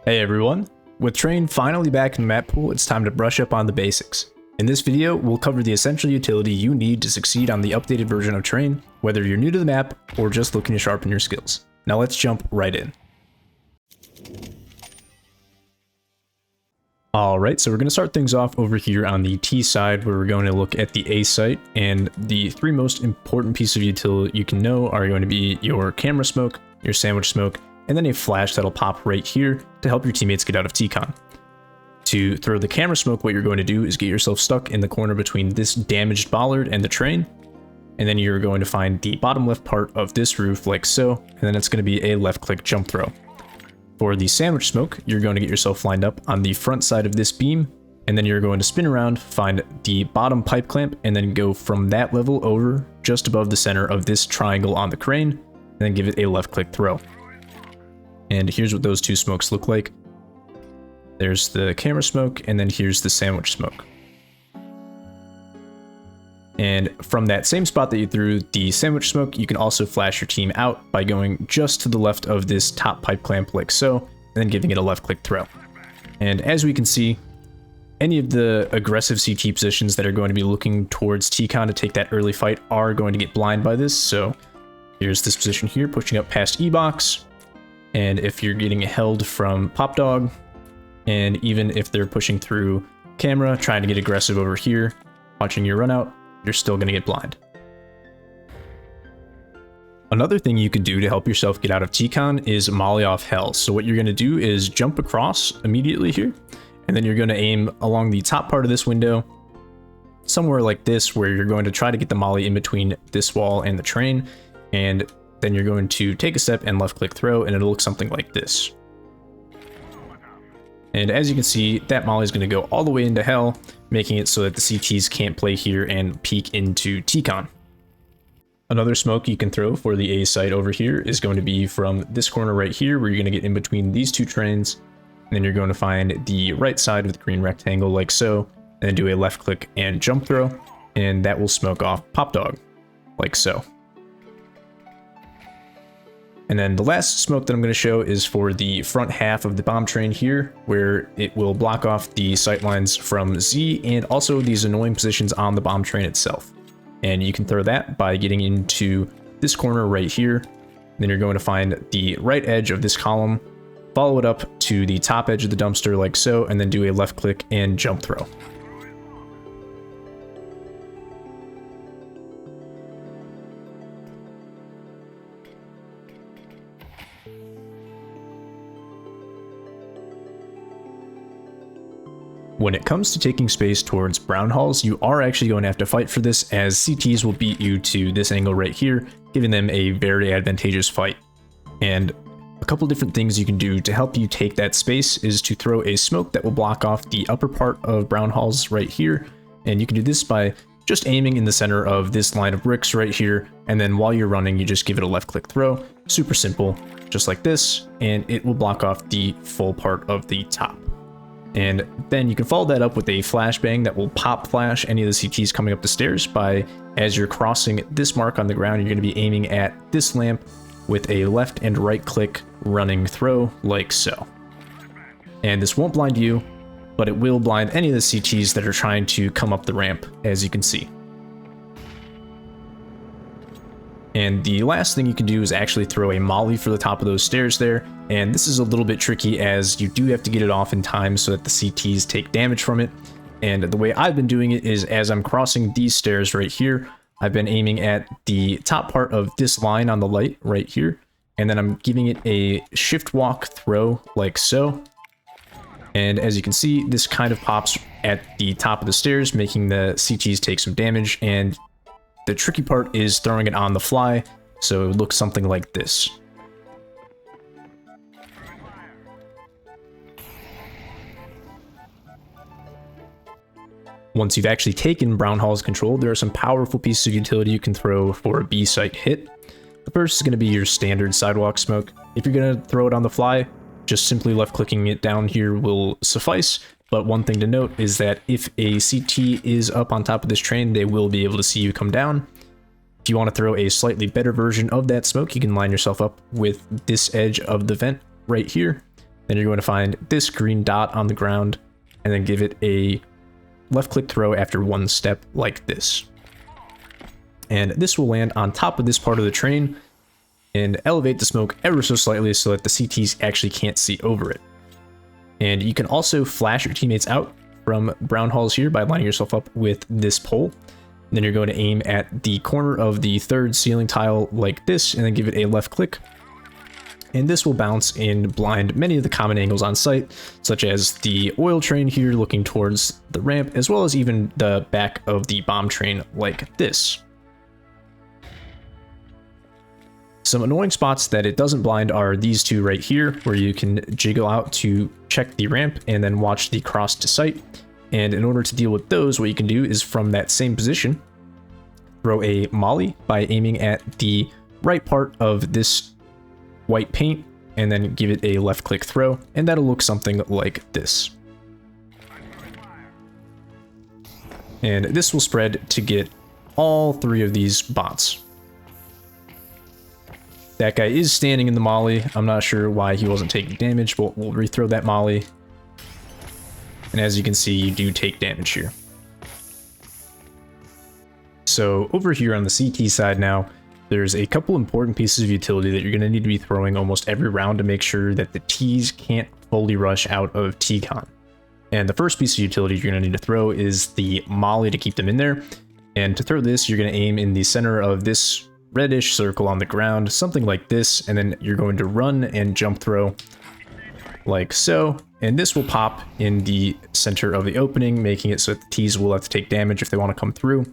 Hey everyone! With Train finally back in the map pool, it's time to brush up on the basics. In this video, we'll cover the essential utility you need to succeed on the updated version of Train, whether you're new to the map or just looking to sharpen your skills. Now let's jump right in. Alright, so we're going to start things off over here on the T side, where we're going to look at the A site, and the three most important pieces of utility you can know are going to be your camera smoke, your sandwich smoke, and then a flash that'll pop right here to help your teammates get out of T-Con. To throw the camera smoke, what you're going to do is get yourself stuck in the corner between this damaged bollard and the train, and then you're going to find the bottom left part of this roof like so, and then it's going to be a left click jump throw. For the sandwich smoke, you're going to get yourself lined up on the front side of this beam, and then you're going to spin around, find the bottom pipe clamp, and then go from that level over just above the center of this triangle on the crane, and then give it a left click throw. And here's what those two smokes look like. There's the camera smoke, and then here's the sandwich smoke. And from that same spot that you threw the sandwich smoke, you can also flash your team out by going just to the left of this top pipe clamp like so, and then giving it a left click throw. And as we can see, any of the aggressive CT positions that are going to be looking towards T-Con to take that early fight are going to get blind by this. So here's this position here, pushing up past E-Box. And if you're getting held from Pop Dog, and even if they're pushing through camera, trying to get aggressive over here, watching your run out, you're still going to get blind. Another thing you could do to help yourself get out of T-Con is molly off hell. So what you're going to do is jump across immediately here, and then you're going to aim along the top part of this window, somewhere like this, where you're going to try to get the molly in between this wall and the train, and then you're going to take a step and left click throw, and it'll look something like this. And as you can see, that molly is going to go all the way into hell, making it so that the CTs can't play here and peek into T-Con. Another smoke you can throw for the A site over here is going to be from this corner right here, where you're going to get in between these two trains, and then you're going to find the right side of the green rectangle like so, and then do a left click and jump throw, and that will smoke off Pop Dog, like so. And then the last smoke that I'm going to show is for the front half of the bomb train here, where it will block off the sight lines from Z and also these annoying positions on the bomb train itself. And you can throw that by getting into this corner right here. Then you're going to find the right edge of this column, follow it up to the top edge of the dumpster like so, and then do a left click and jump throw. When it comes to taking space towards brown halls, you are actually going to have to fight for this, as CTs will beat you to this angle right here, giving them a very advantageous fight. And a couple different things you can do to help you take that space is to throw a smoke that will block off the upper part of brown halls right here. And you can do this by just aiming in the center of this line of bricks right here, and then while you're running, you just give it a left click throw. Super simple, just like this, and it will block off the full part of the top. And then you can follow that up with a flashbang that will pop flash any of the CTs coming up the stairs by, as you're crossing this mark on the ground, you're going to be aiming at this lamp with a left and right click running throw like so. And this won't blind you, but it will blind any of the CTs that are trying to come up the ramp, as you can see. And the last thing you can do is actually throw a molly for the top of those stairs there, and this is a little bit tricky as you do have to get it off in time so that the CTs take damage from it. And the way I've been doing it is, as I'm crossing these stairs right here, I've been aiming at the top part of this line on the light right here, and then I'm giving it a shift walk throw like so. And as you can see, this kind of pops at the top of the stairs, making the CTs take some damage, and the tricky part is throwing it on the fly, so it would look something like this. Once you've actually taken brown hall's control, there are some powerful pieces of utility you can throw for a B site hit. The first is going to be your standard sidewalk smoke. If you're going to throw it on the fly, just simply left clicking it down here will suffice. But one thing to note is that if a CT is up on top of this train, they will be able to see you come down. If you want to throw a slightly better version of that smoke, you can line yourself up with this edge of the vent right here. Then you're going to find this green dot on the ground and then give it a left click throw after one step like this. And this will land on top of this part of the train and elevate the smoke ever so slightly so that the CTs actually can't see over it. And you can also flash your teammates out from brown hulls here by lining yourself up with this pole. Then you're going to aim at the corner of the third ceiling tile like this and then give it a left click. And this will bounce and blind many of the common angles on site, such as the oil train here looking towards the ramp, as well as even the back of the bomb train like this. Some annoying spots that it doesn't blind are these two right here, where you can jiggle out to check the ramp and then watch the cross to sight. And in order to deal with those, what you can do is from that same position, throw a molly by aiming at the right part of this white paint and then give it a left click throw, and that'll look something like this. And this will spread to get all three of these bots. That guy is standing in the molly. I'm not sure why he wasn't taking damage, but we'll rethrow that molly. And as you can see, you do take damage here. So over here on the CT side now, there's a couple important pieces of utility that you're going to need to be throwing almost every round to make sure that the Ts can't fully rush out of T-Con. And the first piece of utility you're going to need to throw is the molly to keep them in there. And to throw this, you're going to aim in the center of this reddish circle on the ground, something like this, and then you're going to run and jump throw like so. And this will pop in the center of the opening, making it so that the Ts will have to take damage if they want to come through.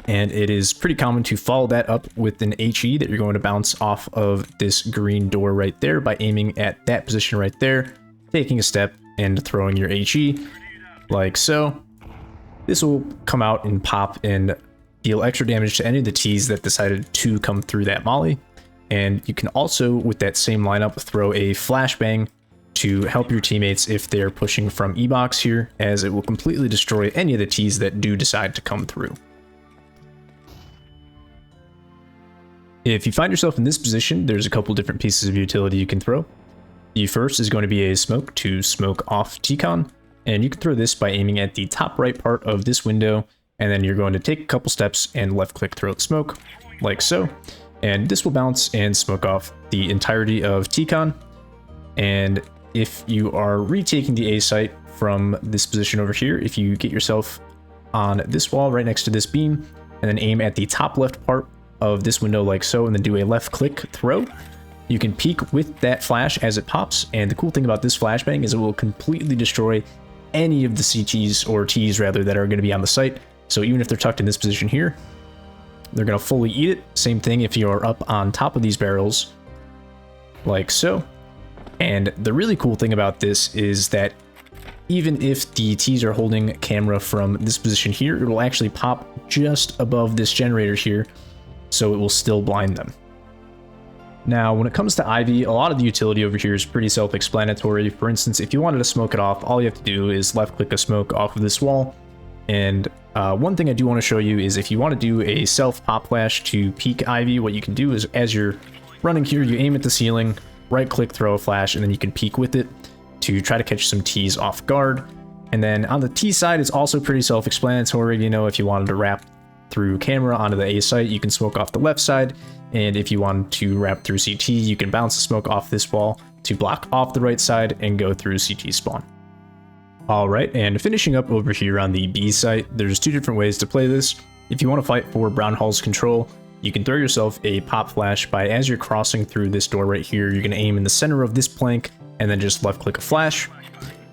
And it is pretty common to follow that up with an HE that you're going to bounce off of this green door right there by aiming at that position right there, taking a step and throwing your HE like so. This will come out and pop and deal extra damage to any of the Ts that decided to come through that molly. And you can also, with that same lineup, throw a flashbang to help your teammates if they're pushing from E-box here, as it will completely destroy any of the Ts that do decide to come through. If you find yourself in this position, there's a couple different pieces of utility you can throw. The first is going to be a smoke to smoke off T-Con, and you can throw this by aiming at the top right part of this window, and then you're going to take a couple steps and left click throw the smoke, like so. And this will bounce and smoke off the entirety of T-Con. And if you are retaking the A site from this position over here, if you get yourself on this wall right next to this beam, and then aim at the top left part of this window like so, and then do a left click throw, you can peek with that flash as it pops. And the cool thing about this flashbang is it will completely destroy any of the CTs or Ts rather that are going to be on the site. So even if they're tucked in this position here, they're going to fully eat it. Same thing if you are up on top of these barrels like so. And the really cool thing about this is that even if the Ts are holding camera from this position here, it will actually pop just above this generator here, so it will still blind them. Now, when it comes to Ivy, a lot of the utility over here is pretty self-explanatory. For instance, if you wanted to smoke it off, all you have to do is left-click a smoke off of this wall. And one thing I do want to show you is if you want to do a self-pop flash to peek Ivy, what you can do is as you're running here, you aim at the ceiling, right-click, throw a flash, and then you can peek with it to try to catch some Ts off guard. And then on the T side, it's also pretty self-explanatory. You know, if you wanted to wrap through camera onto the A site, you can smoke off the left side. And if you want to wrap through CT, you can bounce the smoke off this wall to block off the right side and go through CT spawn. Alright, and finishing up over here on the B site, there's two different ways to play this. If you want to fight for Brown Hull's control, you can throw yourself a pop flash by, as you're crossing through this door right here, you're going to aim in the center of this plank and then just left click a flash.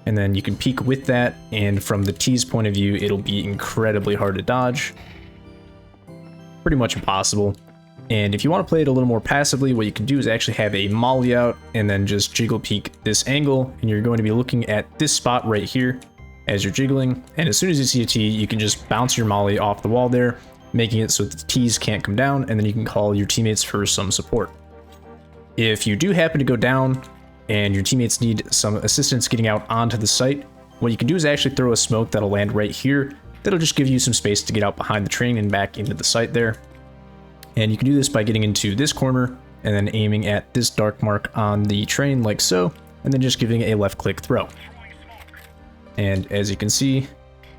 And then you can peek with that, and from the T's point of view, it'll be incredibly hard to dodge. Pretty much impossible. And if you want to play it a little more passively, what you can do is actually have a molly out and then just jiggle peek this angle, and you're going to be looking at this spot right here as you're jiggling. And as soon as you see a T, you can just bounce your molly off the wall there, making it so that the T's can't come down, and then you can call your teammates for some support. If you do happen to go down and your teammates need some assistance getting out onto the site, what you can do is actually throw a smoke that'll land right here. That'll just give you some space to get out behind the train and back into the site there. And you can do this by getting into this corner and then aiming at this dark mark on the train like so. and then just giving a left click throw. And as you can see,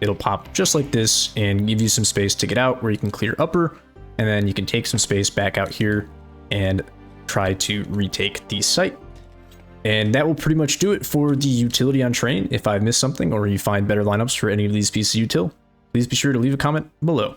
it'll pop just like this and give you some space to get out where you can clear upper, and then you can take some space back out here and try to retake the site. And that will pretty much do it for the utility on train. If I missed something or you find better lineups for any of these pieces of util, please be sure to leave a comment below.